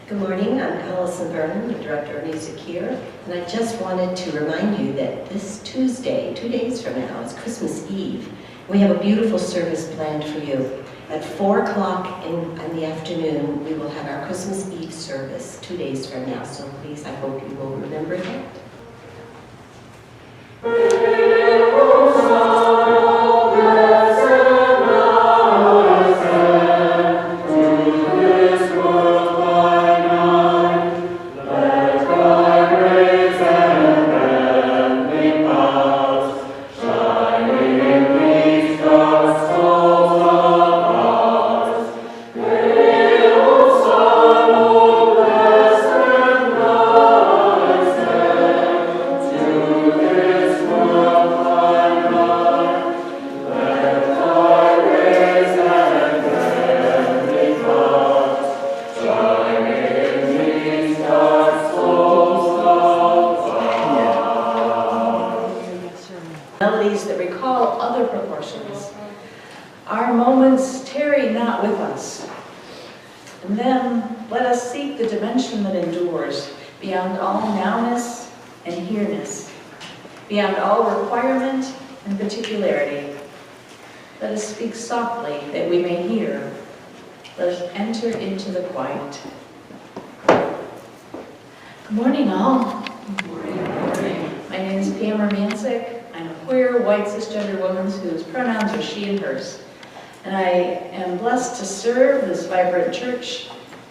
Good morning, I'm Allison Vernon, the Director of Music here, and I just wanted to remind you that this Tuesday, 2 days from now, is Christmas Eve. We have a beautiful service planned for you. At 4 o'clock in the afternoon, we will have our Christmas Eve service 2 days from now, so please, I hope you will remember that. Melodies that recall other proportions. Our moments tarry not with us. And then let us seek the dimension that endures, beyond all nowness and here-ness, beyond all requirement and particularity. Let us speak softly that we may hear. Let us enter into the quiet. Good morning, all. Good morning. My name is Pam Romancic. I'm a queer, white, cisgender woman whose pronouns are she and hers. And I am blessed to serve this vibrant church.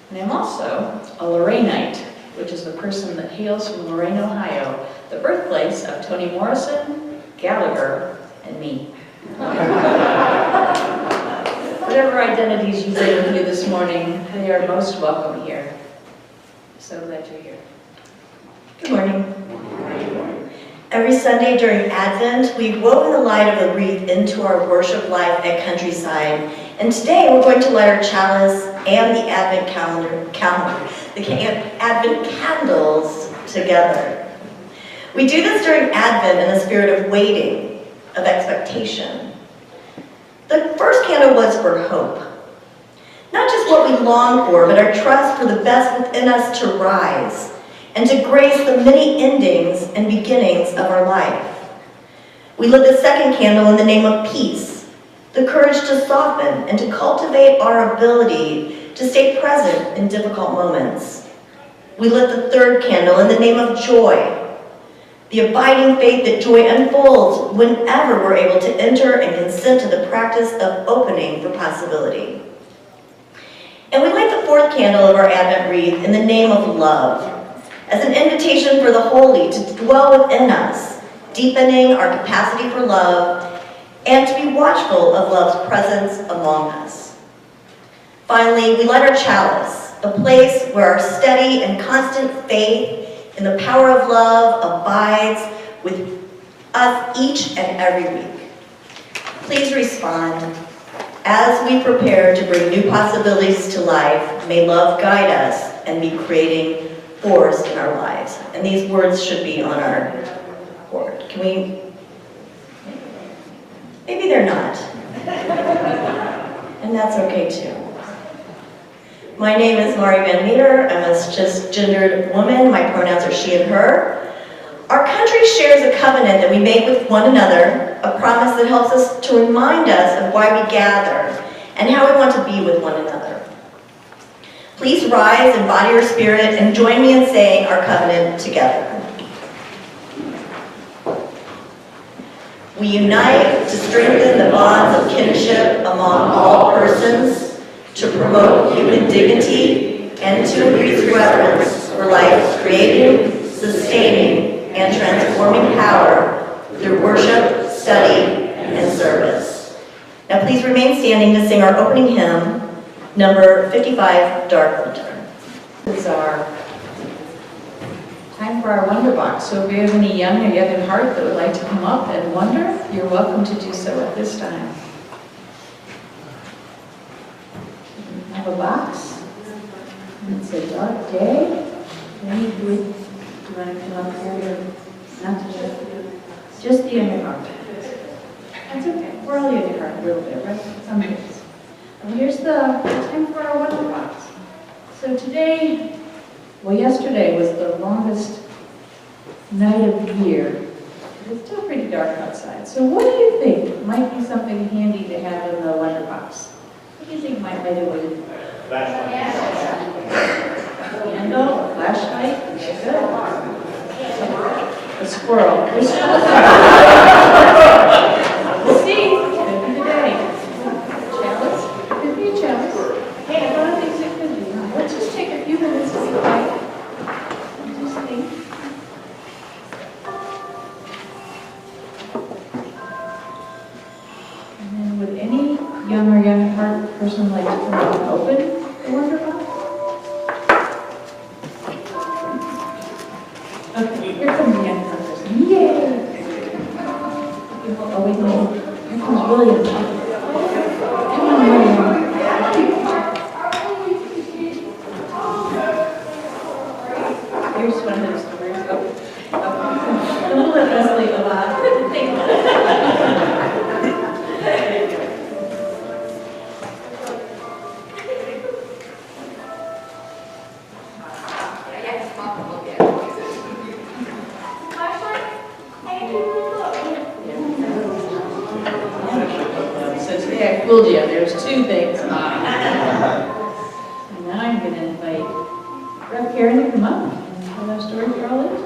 And I'm also a Lorainite, which is a person that hails from Lorain, Ohio, the birthplace of Toni Morrison, Gallagher, and me. Whatever identities you bring with you this morning, they are most welcome here. So glad you're here. Good morning. Every Sunday during Advent, we've woven the light of the wreath into our worship life at Countryside. And today we're going to light our chalice and the Advent Advent candles together. We do this during Advent in a spirit of waiting, of expectation. The first candle was for hope. Not just what we long for, but our trust for the best within us to rise and to grace the many endings and beginnings of our life. We lit the second candle in the name of peace, the courage to soften and to cultivate our ability to stay present in difficult moments. We lit the third candle in the name of joy, the abiding faith that joy unfolds whenever we're able to enter and consent to the practice of opening for possibility. And we light the fourth candle of our Advent wreath in the name of love, as an invitation for the holy to dwell within us, deepening our capacity for love and to be watchful of love's presence among us. Finally, we light our chalice, a place where our steady and constant faith in the power of love abides with us each and every week. Please respond. As we prepare to bring new possibilities to life, may love guide us and be creating force in our lives. And these words should be on our board. Can we? Maybe they're not. And that's okay too. My name is Mari Van Meter. I'm a cisgendered woman. My pronouns are she and her. Our country shares a covenant that we make with one another, a promise that helps us to remind us of why we gather and how we want to be with one another. Please rise in body or spirit and join me in saying our covenant together. We unite to strengthen the bonds of kinship among all persons, to promote human dignity, and to increase reverence for life's creating, sustaining, and transforming power through worship, study, and service. Now please remain standing to sing our opening hymn, number 55, Dark Winter. This is our time for our Wonder Box. So if you have any young or young at heart that would like to come up and wonder, you're welcome to do so at this time. We have a box. It's a dark day. Any group, do you want to come up here? Not just the undergarment. That's okay. We're all the undergarment a little bit, right? Some days. And here's the time for our Wonder Box. So today, Well, yesterday was the longest night of the year. It's still pretty dark outside. So what do you think might be something handy to have in the Wonder Box? What do you think might be the way to candle, flashlight, good. A squirrel. We'll see. Could be the day. Chalice. Could be a chalice. Hey, I don't think it could be. Let's just take a few minutes to be quiet. Just think. And then would any young or young at heart person like to come out and open the Wonder Box? Okay, here comes the young person. Yay! Oh, wait, no. Here comes William. Come on, William. Here's one of those stories. Don't let Leslie go out. So today I fooled you. There's two things. And now I'm going to invite Rev Karen to come up and tell our story for all of you.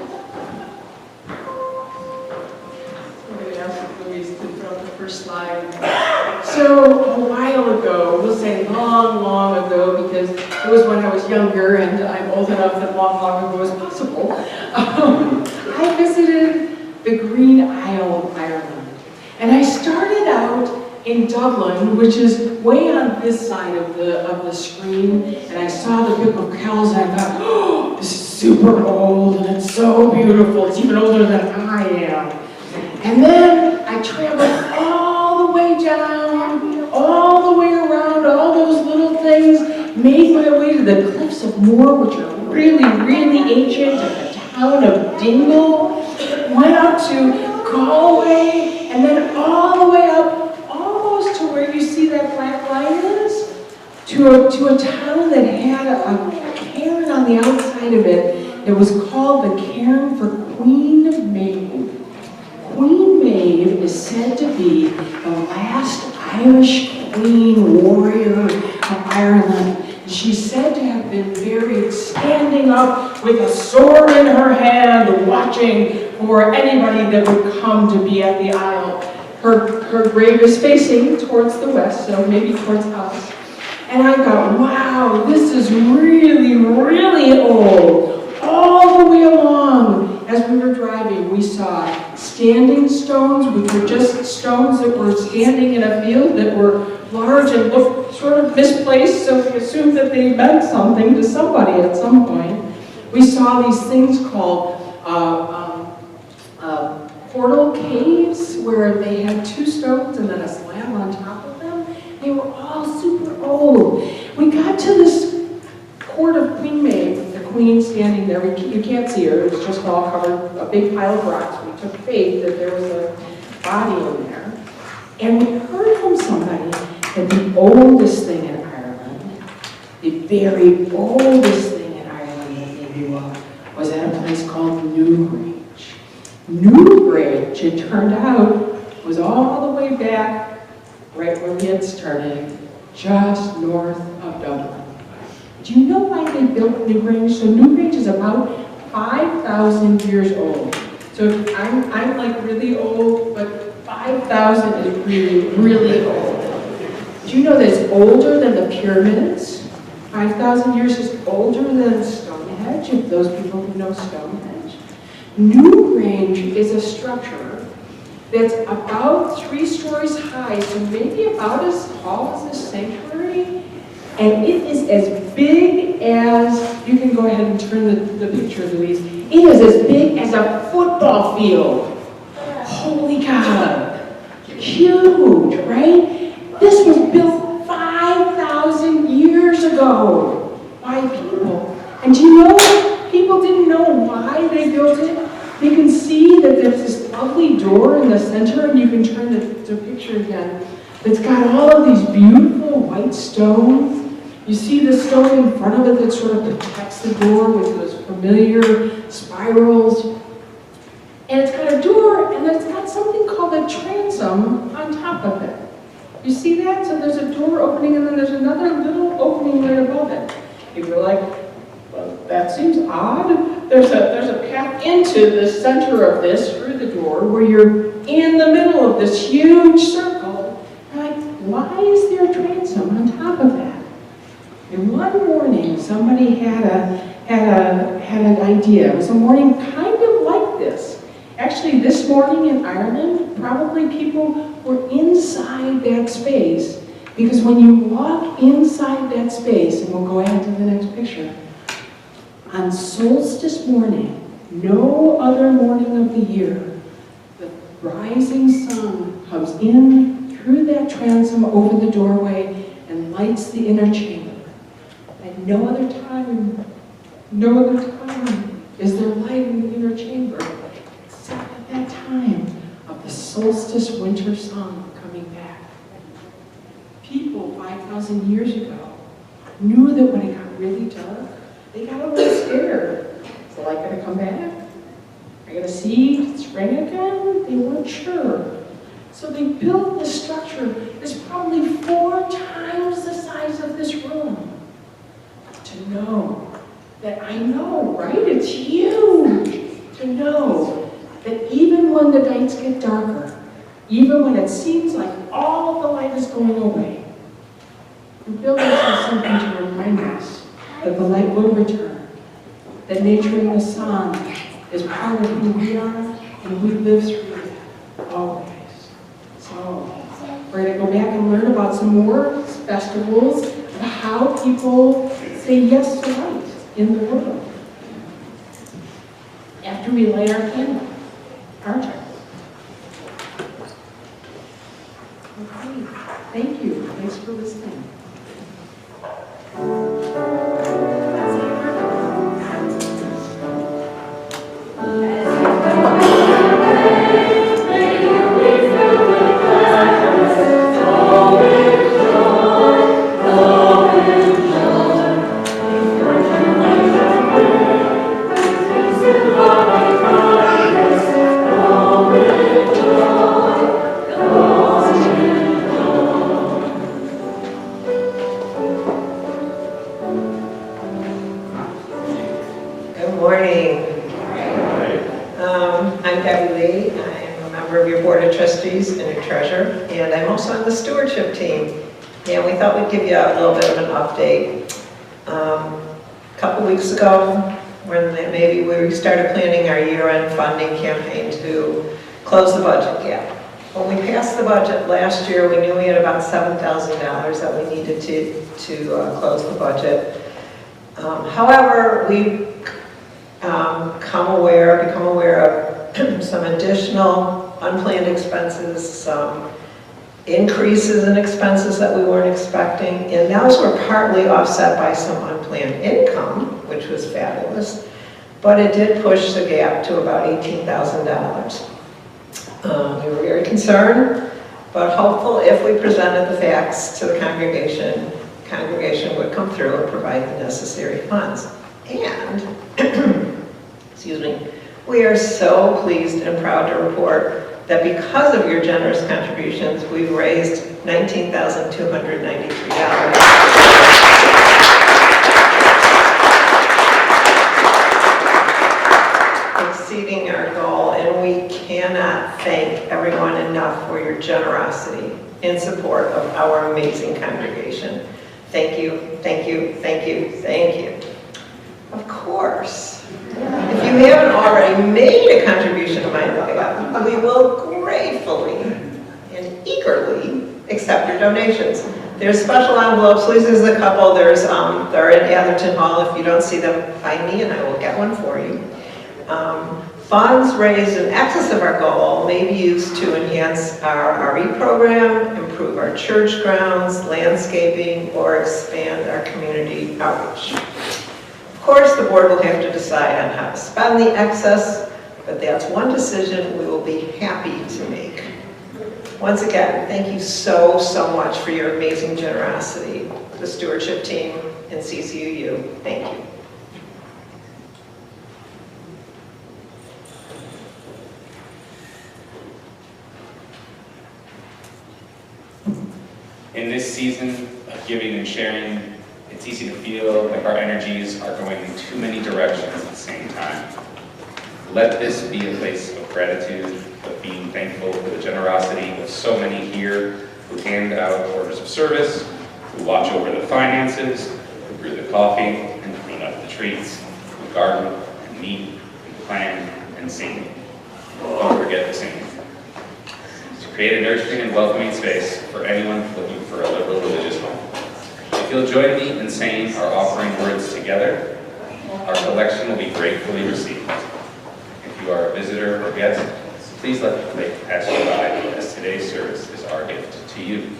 Somebody asked Louise to throw up the first slide. So a while ago, we'll say long ago, because it was when I was younger and I'm old enough that long ago was possible, I visited the Green Isle of Ireland. And I started out in Dublin, which is way on this side of the screen, and I saw the Book of Kells and I thought, oh, this is super old and it's so beautiful. It's even older than I am. And then I traveled all the way down, all the way around, all those little things, made my way to the Cliffs of Moher, which are really ancient, at the town of Dingle, went up to Galway, and then all the way up, almost to where you see that black line is, to a town that had a cairn on the outside of it. It was called the Cairn for Queen Maeve. Queen Maeve is said to be the last Irish queen warrior of Ireland. She's said to have been buried standing up with a sword in her hand, watching for anybody that would come to be at the Isle. Her grave is facing towards the west, so maybe towards us. And I thought, wow, this is really old. All the way along, as we were driving, we saw standing stones, which were just stones that were standing in a field that were large and looked sort of misplaced, so we assumed that they meant something to somebody at some point. We saw these things called portal caves, where they had two stones and then a slab on top of them. They were all super old. We got to this court of Queen Maeve, the queen standing there. You can't see her, it's just all covered, a big pile of rocks. We took faith that there was a body in there. And we heard from somebody that the oldest thing in Ireland, the very oldest thing in Ireland that they knew of, was at a place called Grange. Grange, it turned out, was all the way back, right where we had started, just north of Dublin. Do you know why they built Grange? So Grange is about 5,000 years old. So I'm like really old, but 5,000 is really old. Do you know that it's older than the pyramids? 5,000 years is older than Stonehenge, if those people who know Stonehenge. Grange is a structure that's about 3 stories high, so maybe about as tall as this sanctuary. And it is as big as, you can go ahead and turn the picture, Louise. It is as big as a football field. Holy cow. Huge, right? This was built 5,000 years ago by people. And do you know, people didn't know why they built it. You can see that there's this lovely door in the center, and you can turn the picture again. It's got all of these beautiful white stones. You see the stone in front of it that sort of protects the door with those familiar spirals. And it's got a door, and it's got something called a transom on top of it. You see that? So there's a door opening, and then there's another little opening right above it. If you're like, well, that seems odd. There's a path into the center of this through the door where you're in the middle of this huge circle. You're like, why is there a transom on top of that? And one morning, somebody had an idea. It was a morning kind of like this. Actually, this morning in Ireland, probably people were inside that space, because when you walk inside that space, and we'll go ahead to the next picture, on solstice morning, no other morning of the year, the rising sun comes in through that transom over the doorway and lights the inner chamber. At no other time is there light in the inner chamber except at that time of the solstice winter sun coming back. People 5,000 years ago knew that when it got really dark, they got a little scared. Is the light going to come back? Are you going to see spring again? They weren't sure. So they built this structure that's probably 4 times the size of this room. To know that I know, right? It's huge. To know that even when the nights get darker, even when it seems like all the light is going away, the buildings have something to remind us that the light will return, that nature and the sun is part of who we are, and we live through that always. So we're going to go back and learn about some more festivals of how people say yes to light in the world after we light our candle, our turn. Okay, thank you. Thanks for listening. Give you a little bit of an update. A couple weeks ago, when maybe we started planning our year-end funding campaign to close the budget gap. When we passed the budget last year, we knew we had about $7,000 that we needed to close the budget. However, we've become aware of some additional unplanned expenses, some increases in expenses that we weren't expecting, and those were partly offset by some unplanned income, which was fabulous, but it did push the gap to about $18,000. We were very concerned, but hopeful if we presented the facts to the congregation would come through and provide the necessary funds. And, excuse me, we are so pleased and proud to report that because of your generous contributions, we've raised $19,293, exceeding our goal, and we cannot thank everyone enough for your generosity in support of our amazing congregation. Thank you, thank you, thank you, thank you. Of course, if you haven't already made a contribution to Mind the Gap, we will gratefully and eagerly accept your donations. There's special envelopes. Lisa's a couple. They're in Atherton Hall. If you don't see them, find me and I will get one for you. Funds raised in excess of our goal may be used to enhance our RE program, improve our church grounds, landscaping, or expand our community outreach. Of course, the board will have to decide on how to spend the excess, but that's one decision we will be happy to make. Once again, thank you so much for your amazing generosity. the stewardship team and CCUU. Thank you. In this season of giving and sharing, it's easy to feel like our energies are going in too many directions at the same time. Let this be a place of gratitude, of being thankful for the generosity of so many here who hand out orders of service, who watch over the finances, who brew the coffee and clean up the treats, who garden and meet and plan and sing. Don't forget the singing. To create a nurturing and welcoming space for anyone looking for a liberal religious home. If you'll join me in saying our offering words together, our collection will be gratefully received. If you are a visitor or guest, please let the plate pass you by, as today's service is our gift to you.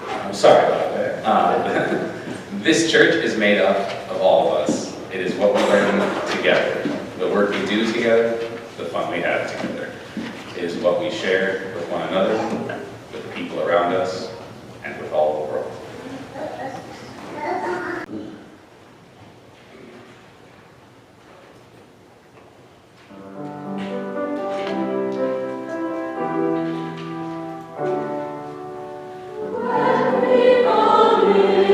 I'm sorry about that. This church is made up of all of us. It is what we learn together, the work we do together, the fun we have together. It is what we share with one another, with the people around us, and with all the world. Let me come in.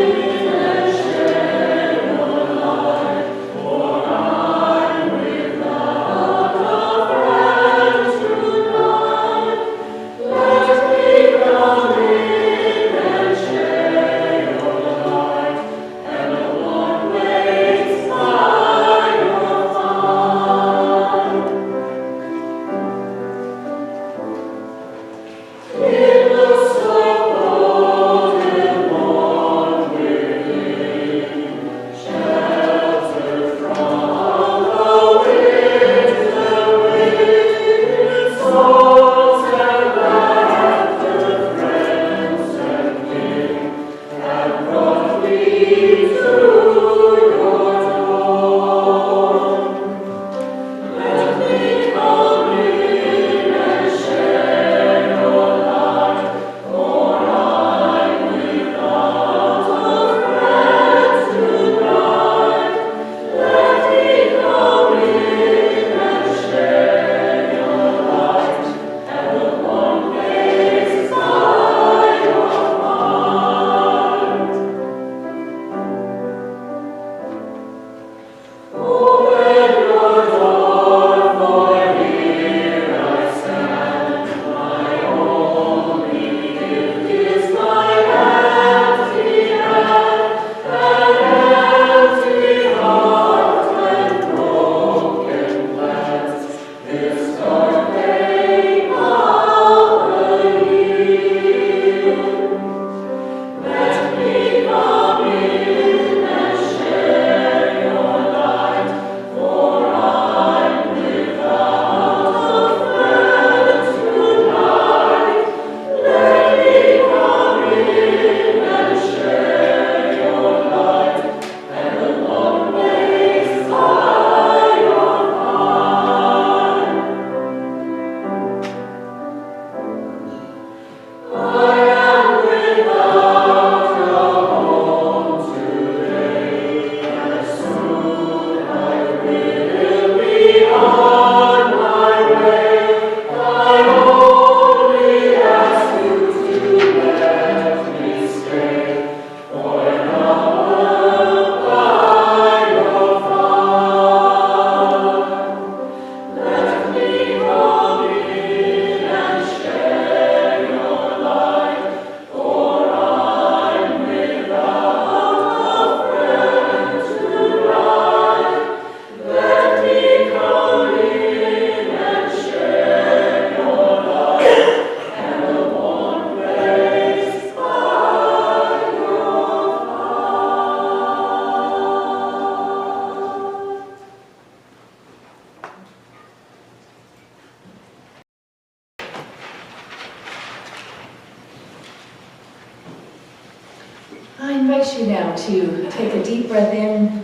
invite you now to take a deep breath in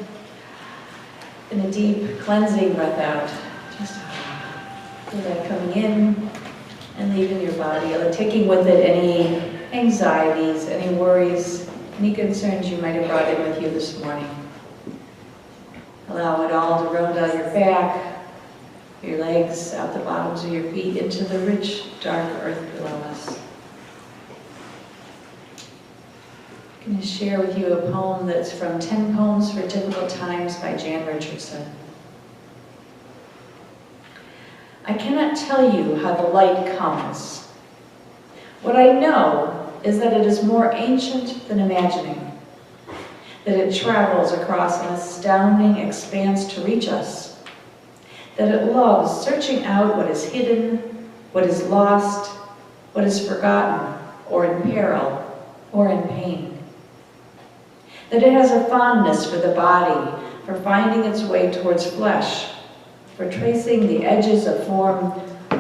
and a deep cleansing breath out. Just feel that coming in and leaving your body, taking with it any anxieties, any worries, any concerns you might have brought in with you this morning. Allow it all to roll down your back, your legs, out the bottoms of your feet, into the rich, dark earth below us. I'm going to share with you a poem that's from 10 Poems for Difficult Times by Jan Richardson. I cannot tell you how the light comes. What I know is that it is more ancient than imagining, that it travels across an astounding expanse to reach us, that it loves searching out what is hidden, what is lost, what is forgotten, or in peril, or in pain. That it has a fondness for the body, for finding its way towards flesh, for tracing the edges of form,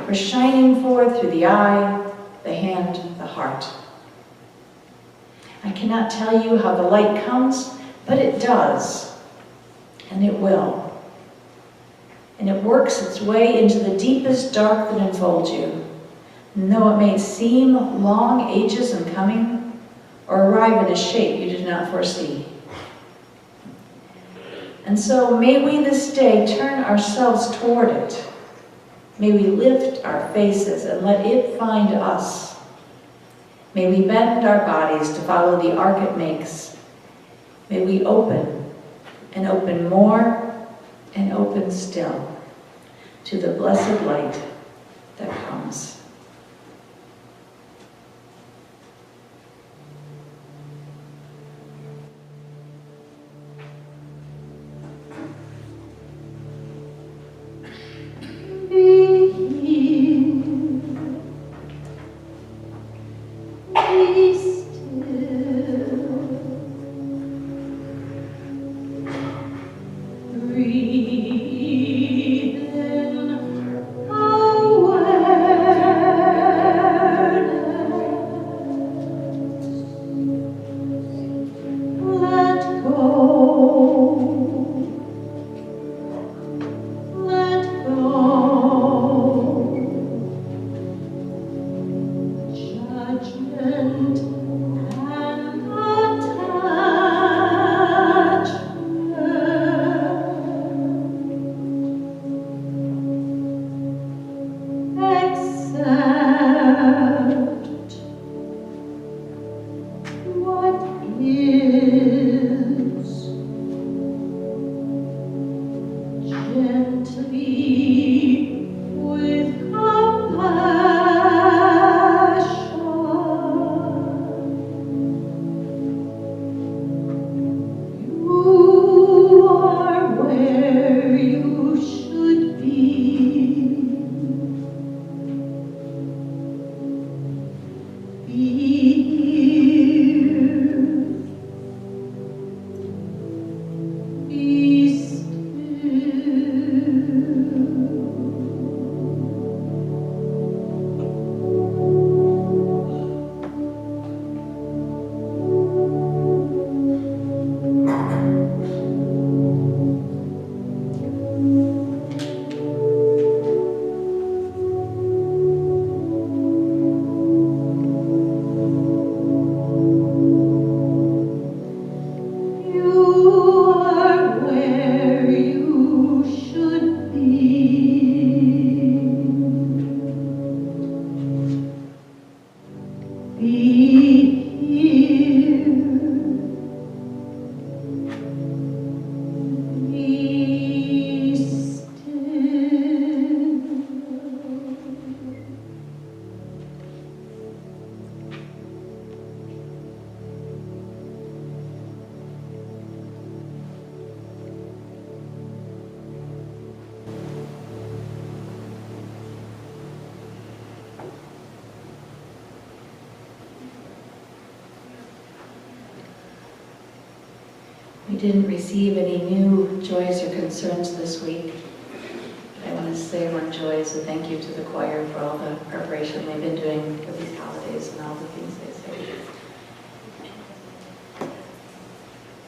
for shining forth through the eye, the hand, the heart. I cannot tell you how the light comes, but it does, and it will. And it works its way into the deepest dark that enfolds you. And though it may seem long ages in coming, or arrive in a shape you did not foresee. And so may we this day turn ourselves toward it. May we lift our faces and let it find us. May we bend our bodies to follow the arc it makes. May we open, and open more, and open still, to the blessed light that comes. We didn't receive any new joys or concerns this week. I want to say one joy is a thank you to the choir for all the preparation they've been doing for these holidays and all the things they say.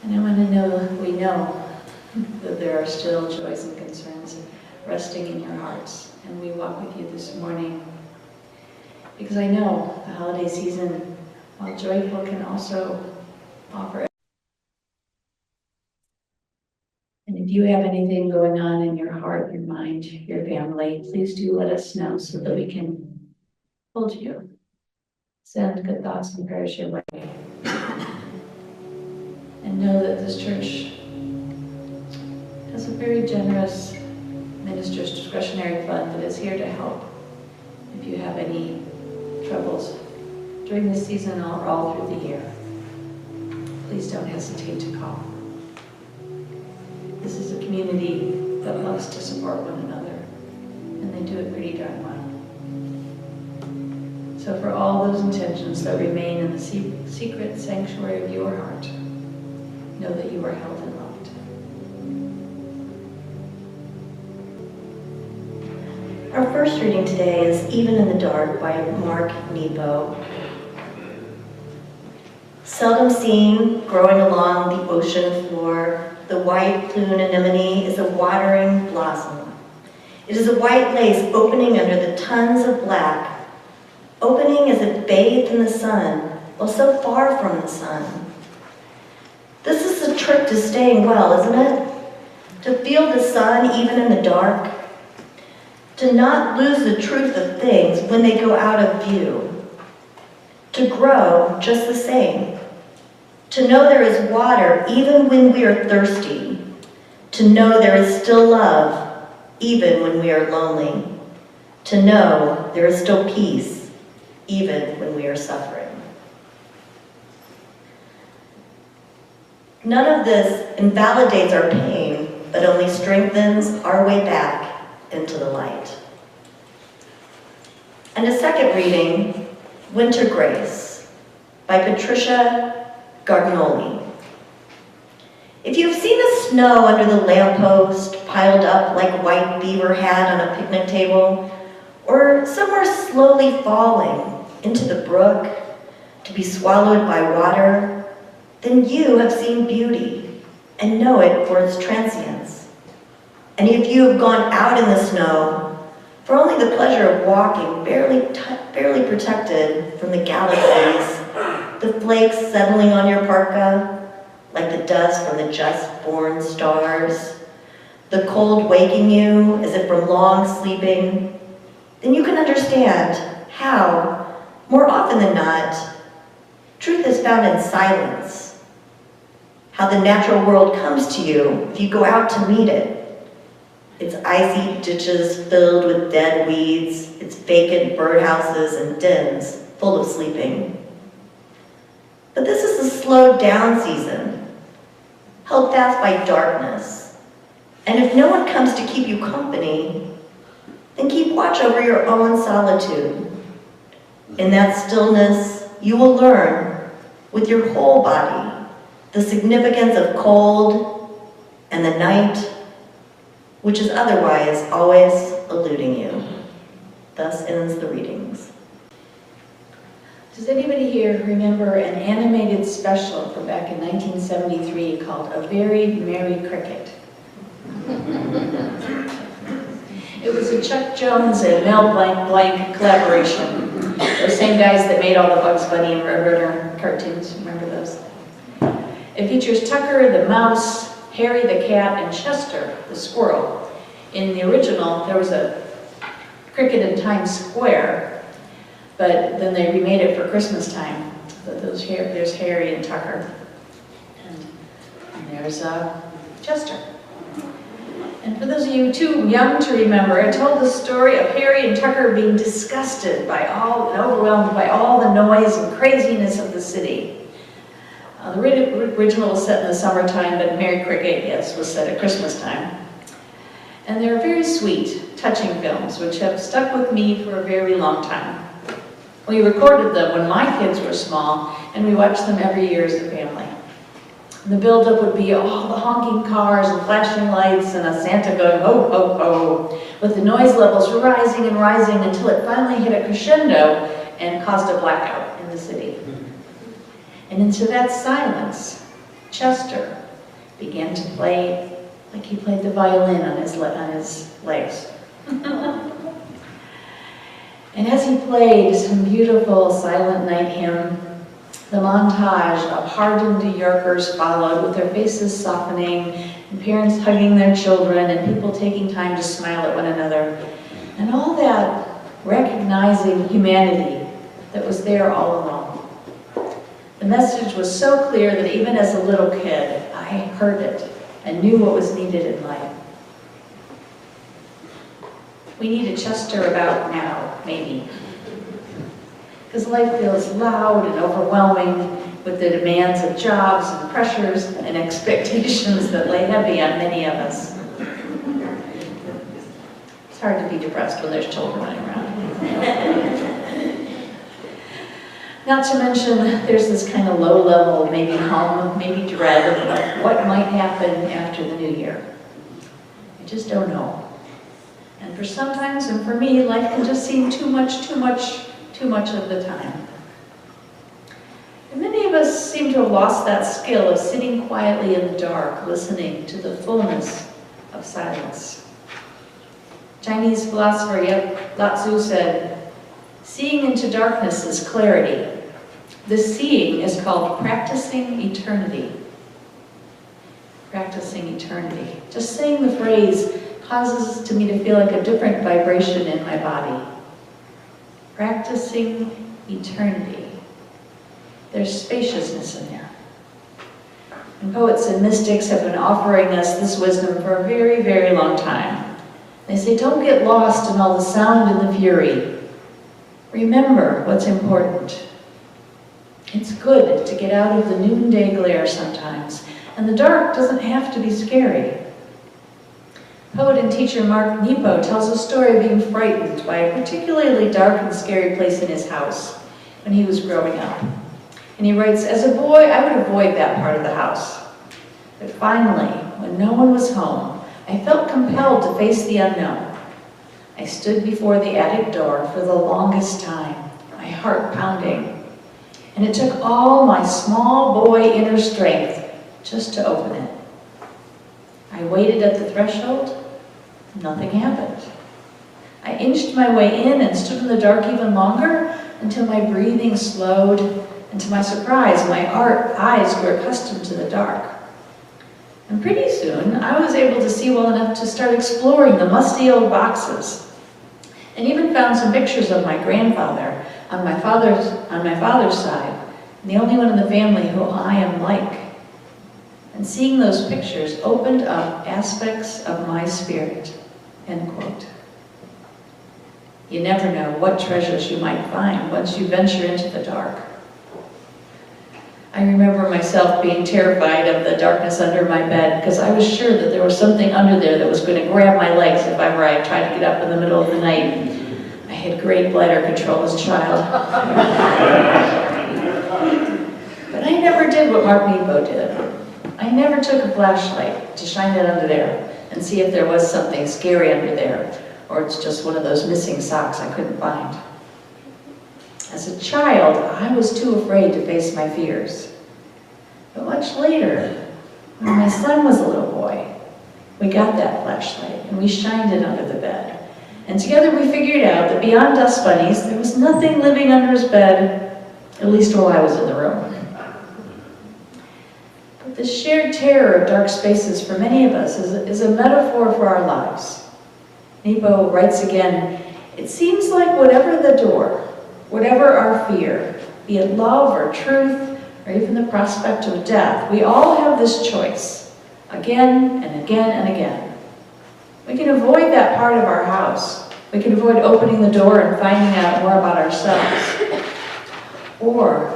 And I want to know, we know that there are still joys and concerns resting in your hearts. And we walk with you this morning because I know the holiday season, while joyful, can also offer. And if you have anything going on in your heart, your mind, your family, please do let us know so that we can hold you. Send good thoughts and prayers your way. And know that this church has a very generous minister's discretionary fund that is here to help if you have any troubles during this season or all through the year. Please don't hesitate to call. This is a community that loves to support one another, and they do it pretty darn well. So for all those intentions that remain in the secret sanctuary of your heart, know that you are held and loved. Our first reading today is Even in the Dark by Mark Nepo. Seldom seen, growing along the ocean floor, the white plume anemone is a watering blossom. It is a white lace opening under the tons of black, opening as if bathed in the sun, while so far from the sun. This is the trick to staying well, isn't it? To feel the sun even in the dark. To not lose the truth of things when they go out of view. To grow just the same. To know there is water even when we are thirsty. To know there is still love even when we are lonely. To know there is still peace even when we are suffering. None of this invalidates our pain, but only strengthens our way back into the light. And a second reading, Winter Grace, by Patricia Gargnoli. If you've seen the snow under the lamppost piled up like white beaver hat on a picnic table, or somewhere slowly falling into the brook to be swallowed by water, then you have seen beauty and know it for its transience. And if you have gone out in the snow for only the pleasure of walking, barely protected from the galaxies, the flakes settling on your parka, like the dust from the just-born stars, the cold waking you as if from long sleeping, then you can understand how, more often than not, truth is found in silence. How the natural world comes to you if you go out to meet it. Its icy ditches filled with dead weeds, its vacant birdhouses and dens full of sleeping. But this is the slowed down season, held fast by darkness. And if no one comes to keep you company, then keep watch over your own solitude. In that stillness, you will learn with your whole body the significance of cold and the night, which is otherwise always eluding you. Thus ends the readings. Does anybody here remember an animated special from back in 1973 called A Very Merry Cricket? It was a Chuck Jones and Mel Blanc collaboration. Those same guys that made all the Bugs Bunny and Roadrunner cartoons, remember those? It features Tucker the mouse, Harry the cat, and Chester the squirrel. In the original, there was a cricket in Times Square, but then they remade it for Christmas time. So there's Harry and Tucker, and there's Chester. And for those of you too young to remember, I told the story of Harry and Tucker being disgusted by and overwhelmed by all the noise and craziness of the city. The original was set in the summertime, but Merry Cricket, yes, was set at Christmas time. And they're very sweet, touching films, which have stuck with me for a very long time. We recorded them when my kids were small, and we watched them every year as a family. And the buildup would be all the honking cars and flashing lights and a Santa going, ho, ho, ho, with the noise levels rising and rising until it finally hit a crescendo and caused a blackout in the city. And into that silence, Chester began to play like he played the violin on his legs. And as he played some beautiful silent night hymn, the montage of hardened New Yorkers followed, with their faces softening, and parents hugging their children, and people taking time to smile at one another. And all that recognizing humanity that was there all along. The message was so clear that even as a little kid, I heard it and knew what was needed in life. We need a Chester about now, maybe. Because life feels loud and overwhelming with the demands of jobs and pressures and expectations that lay heavy on many of us. It's hard to be depressed when there's children running around. Not to mention, there's this kind of low level, maybe hum, maybe dread of what might happen after the new year. I just don't know. And for sometimes, and for me, life can just seem too much of the time. And many of us seem to have lost that skill of sitting quietly in the dark, listening to the fullness of silence. Chinese philosopher Lao Tzu said, "Seeing into darkness is clarity. This seeing is called practicing eternity." Practicing eternity. Just saying the phrase causes to me to feel like a different vibration in my body. Practicing eternity. There's spaciousness in there. And poets and mystics have been offering us this wisdom for a very, very long time. They say, don't get lost in all the sound and the fury. Remember what's important. It's good to get out of the noonday glare sometimes, and the dark doesn't have to be scary. Poet and teacher Mark Nepo tells a story of being frightened by a particularly dark and scary place in his house when he was growing up. And he writes, "As a boy, I would avoid that part of the house. But finally, when no one was home, I felt compelled to face the unknown. I stood before the attic door for the longest time, my heart pounding. And it took all my small boy inner strength just to open it. I waited at the threshold. Nothing happened. I inched my way in and stood in the dark even longer until my breathing slowed, and to my surprise, my eyes grew accustomed to the dark. And pretty soon, I was able to see well enough to start exploring the musty old boxes, and even found some pictures of my grandfather on my father's side, and the only one in the family who I am like. And seeing those pictures opened up aspects of my spirit." End quote. You never know what treasures you might find once you venture into the dark. I remember myself being terrified of the darkness under my bed because I was sure that there was something under there that was going to grab my legs if ever I tried to get up in the middle of the night. I had great bladder control as a child. But I never did what Mark Nepo did. I never took a flashlight to shine it under there and see if there was something scary under there, or it's just one of those missing socks I couldn't find. As a child, I was too afraid to face my fears. But much later, when my son was a little boy, we got that flashlight and we shined it under the bed. And together we figured out that beyond dust bunnies, there was nothing living under his bed, at least while I was in the room. But the shared terror of dark spaces for many of us is a metaphor for our lives. Nepo writes again, "It seems like whatever the door, whatever our fear, be it love or truth, or even the prospect of death, we all have this choice, again and again and again. We can avoid that part of our house. We can avoid opening the door and finding out more about ourselves. Or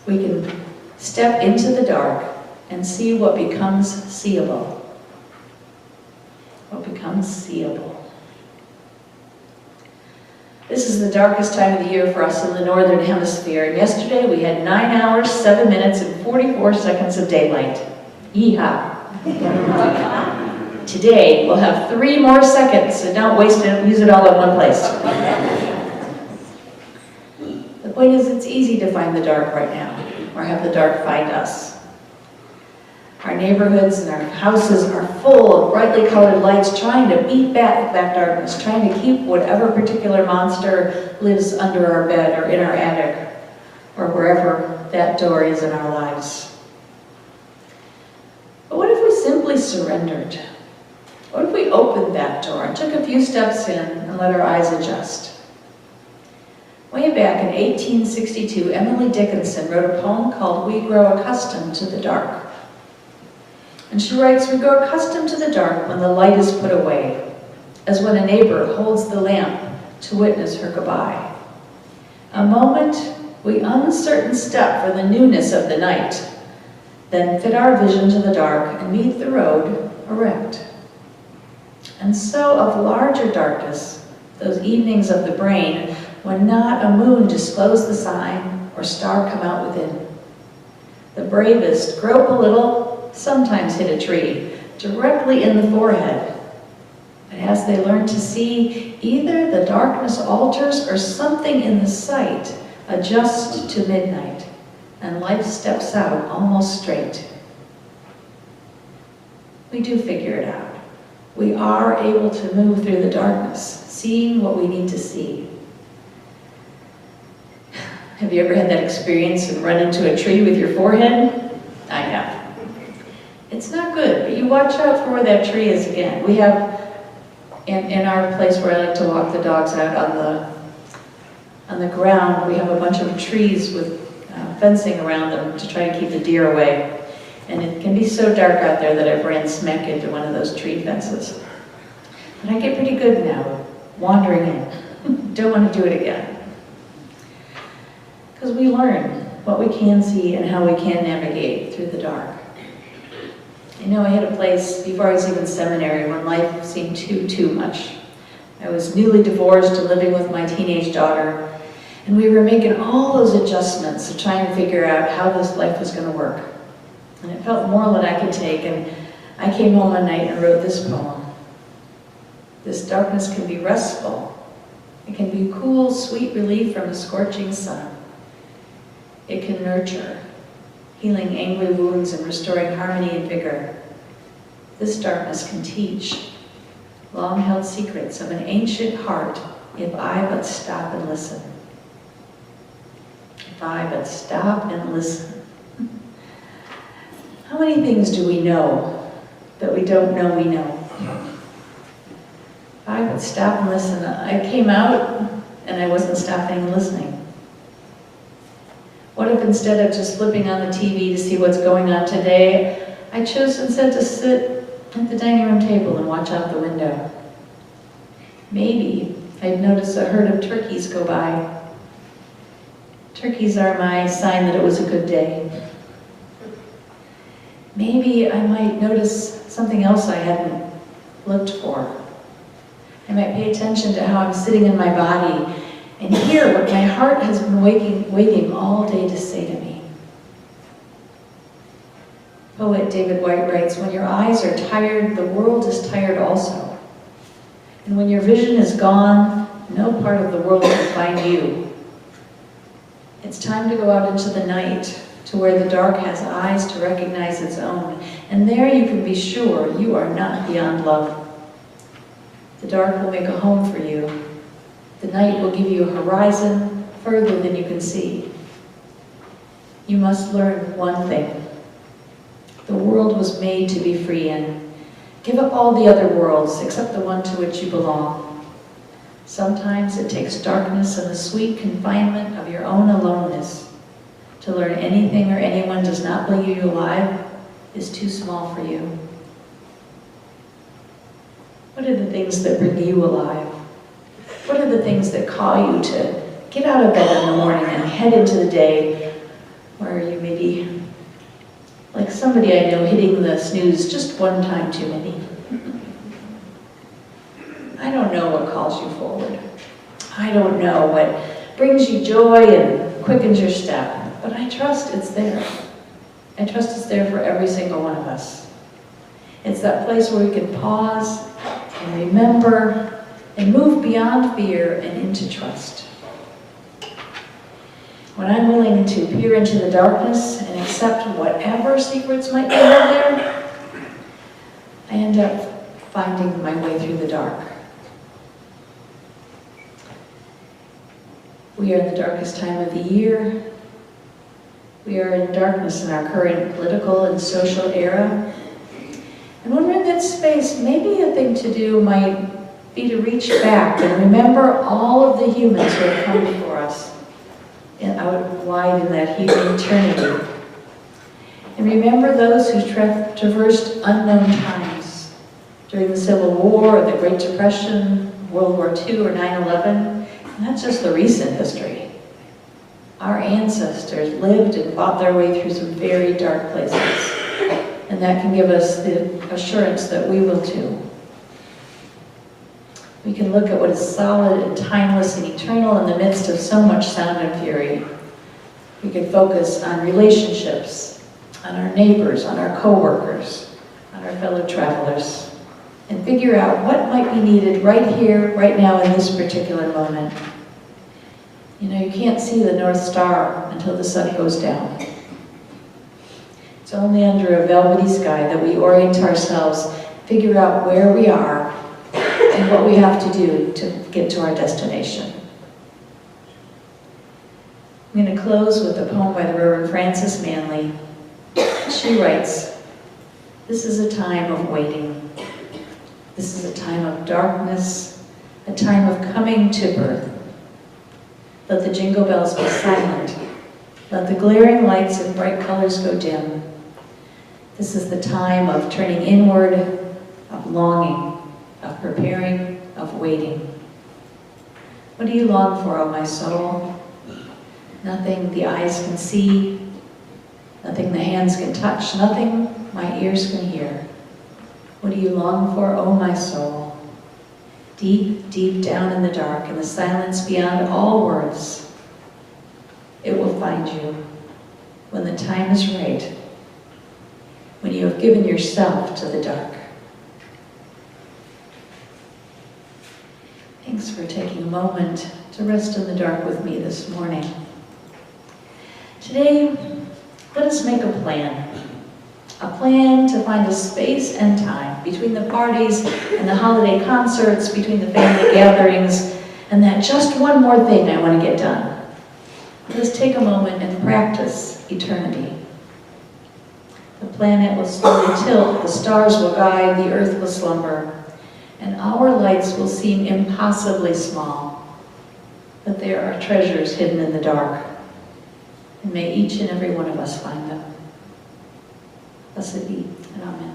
we can step into the dark and see what becomes seeable. What becomes seeable." This is the darkest time of the year for us in the Northern Hemisphere, and yesterday we had 9 hours, 7 minutes, and 44 seconds of daylight. Yeehaw! Today we'll have 3 more seconds, so don't waste it, use it all in one place. The point is, it's easy to find the dark right now, or have the dark find us. Our neighborhoods and our houses are full of brightly colored lights trying to beat back that darkness, trying to keep whatever particular monster lives under our bed or in our attic or wherever that door is in our lives. But what if we simply surrendered? What if we opened that door and took a few steps in and let our eyes adjust? Way back in 1862, Emily Dickinson wrote a poem called "We Grow Accustomed to the Dark." And she writes, "We grow accustomed to the dark when the light is put away, as when a neighbor holds the lamp to witness her goodbye. A moment we uncertain step for the newness of the night, then fit our vision to the dark and meet the road erect. And so of larger darkness, those evenings of the brain, when not a moon disclose the sign or star come out within. The bravest grope a little, sometimes hit a tree, directly in the forehead. But as they learn to see, either the darkness alters or something in the sight adjusts to midnight, and life steps out almost straight." We do figure it out. We are able to move through the darkness, seeing what we need to see. Have you ever had that experience and run into a tree with your forehead? I have. It's not good, but you watch out for where that tree is again. We have, in our place where I like to walk the dogs out on the ground, we have a bunch of trees with fencing around them to try to keep the deer away. And it can be so dark out there that I've ran smack into one of those tree fences. But I get pretty good now, wandering in. Don't want to do it again. Because we learn what we can see and how we can navigate through the dark. I know I had a place before I was even in seminary when life seemed too much. I was newly divorced and living with my teenage daughter, and we were making all those adjustments of trying to figure out how this life was going to work. And it felt more than I could take, and I came home one night and wrote this poem. This darkness can be restful. It can be cool, sweet relief from a scorching sun. It can nurture, healing angry wounds and restoring harmony and vigor. This darkness can teach long-held secrets of an ancient heart if I but stop and listen. If I but stop and listen. How many things do we know that we don't know we know? If I but stop and listen. I came out and I wasn't stopping and listening. What if instead of just flipping on the TV to see what's going on today, I chose instead to sit at the dining room table and watch out the window? Maybe I'd notice a herd of turkeys go by. Turkeys are my sign that it was a good day. Maybe I might notice something else I hadn't looked for. I might pay attention to how I'm sitting in my body and hear what my heart has been waiting all day to say to me. Poet David White writes, "When your eyes are tired, the world is tired also. And when your vision is gone, no part of the world can find you. It's time to go out into the night, to where the dark has eyes to recognize its own, and there you can be sure you are not beyond love. The dark will make a home for you. The night will give you a horizon further than you can see. You must learn one thing. The world was made to be free in. Give up all the other worlds except the one to which you belong. Sometimes it takes darkness and the sweet confinement of your own aloneness to learn anything or anyone does not bring you alive is too small for you." What are the things that bring you alive? What are the things that call you to get out of bed in the morning and head into the day where you may be, like somebody I know, hitting the snooze just one time too many? I don't know what calls you forward. I don't know what brings you joy and quickens your step, but I trust it's there. I trust it's there for every single one of us. It's that place where we can pause and remember and move beyond fear and into trust. When I'm willing to peer into the darkness and accept whatever secrets might be out there, I end up finding my way through the dark. We are in the darkest time of the year. We are in darkness in our current political and social era. And when we're in that space, maybe a thing to do might be to reach back and remember all of the humans who have come before us and out wide in that human eternity. And remember those who traversed unknown times during the Civil War, or the Great Depression, World War II, or 9/11. And that's just the recent history. Our ancestors lived and fought their way through some very dark places. And that can give us the assurance that we will too. We can look at what is solid and timeless and eternal in the midst of so much sound and fury. We can focus on relationships, on our neighbors, on our co-workers, on our fellow travelers, and figure out what might be needed right here, right now, in this particular moment. You know, you can't see the North Star until the sun goes down. It's only under a velvety sky that we orient ourselves, figure out where we are, and what we have to do to get to our destination. I'm going to close with a poem by the Reverend Frances Manley. She writes, "This is a time of waiting. This is a time of darkness, a time of coming to birth. Let the jingle bells be silent. Let the glaring lights and bright colors go dim. This is the time of turning inward, of longing, of preparing, of waiting. What do you long for, O my soul? Nothing the eyes can see, nothing the hands can touch, nothing my ears can hear. What do you long for, O my soul? Deep, deep down in the dark, in the silence beyond all words, it will find you when the time is right, when you have given yourself to the dark." Thanks for taking a moment to rest in the dark with me this morning. Today, let us make a plan to find a space and time between the parties and the holiday concerts, between the family gatherings, and that just one more thing I want to get done. Let us take a moment and practice eternity. The planet will slowly tilt, the stars will guide, the earth will slumber, and our lights will seem impossibly small, but there are treasures hidden in the dark, and may each and every one of us find them. Blessed be, and amen.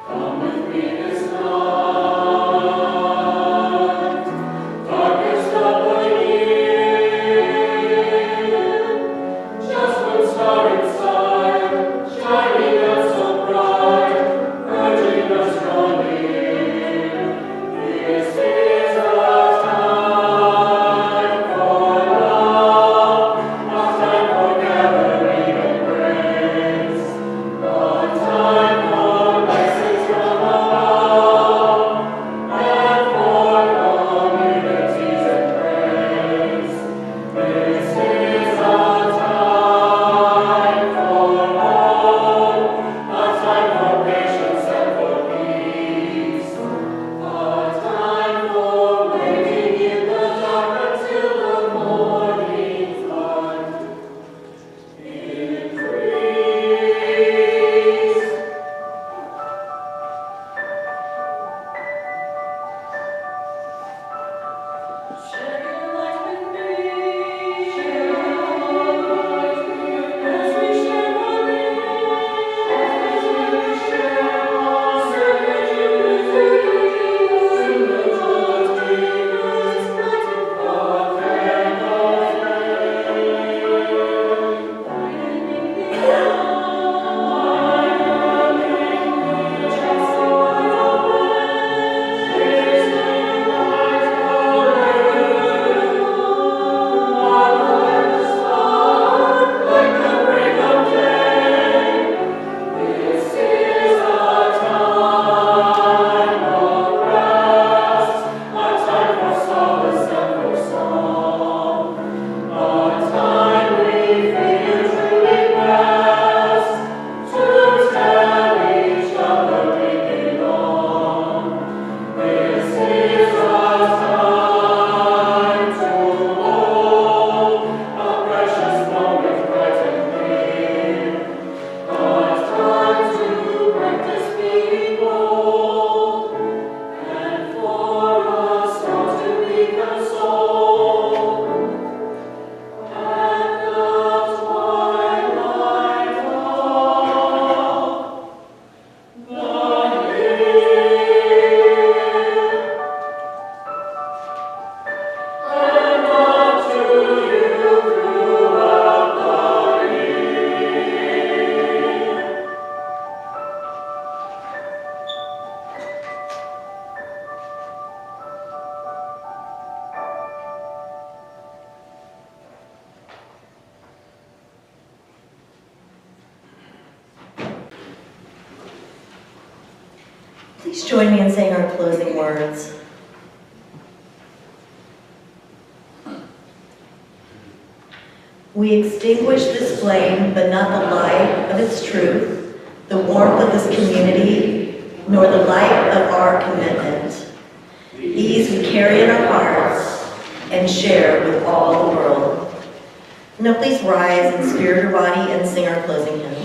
Come with me this night. Please join me in saying our closing words. We extinguish this flame, but not the light of its truth, the warmth of this community, nor the light of our commitment. These we carry in our hearts and share with all the world. Now please rise in spirit or body and sing our closing hymn.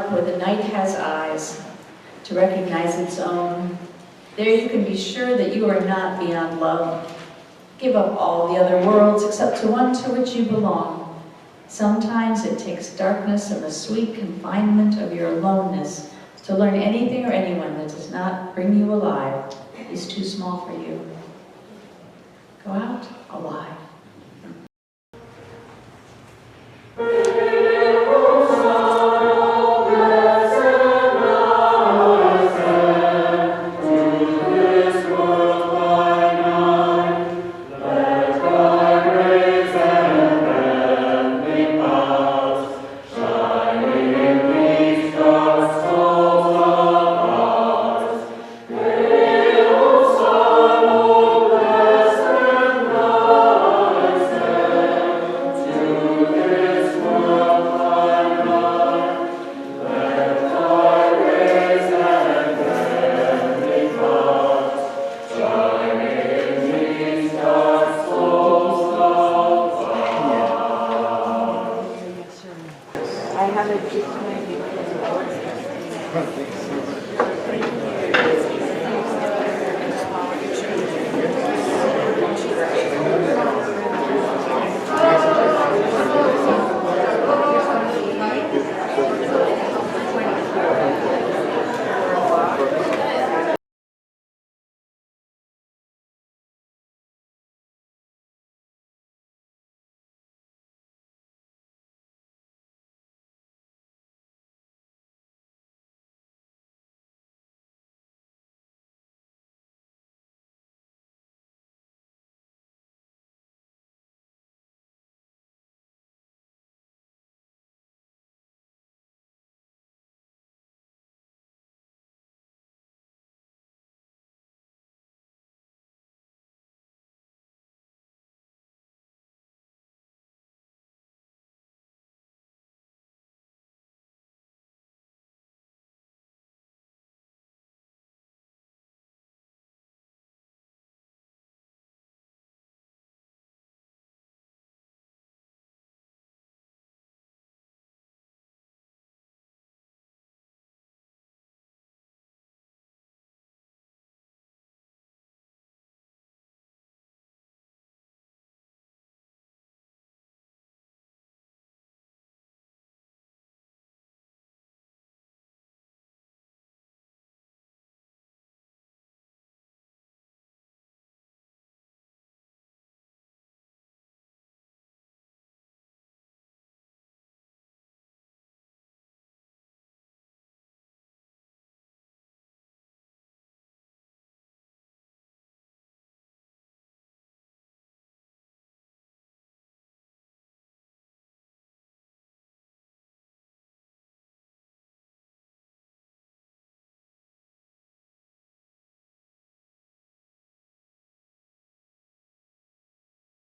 Where the night has eyes to recognize its own. There you can be sure that you are not beyond love. Give up all the other worlds except to one to which you belong. Sometimes it takes darkness and the sweet confinement of your aloneness to learn anything or anyone that does not bring you alive is too small for you. Go out alive. I have a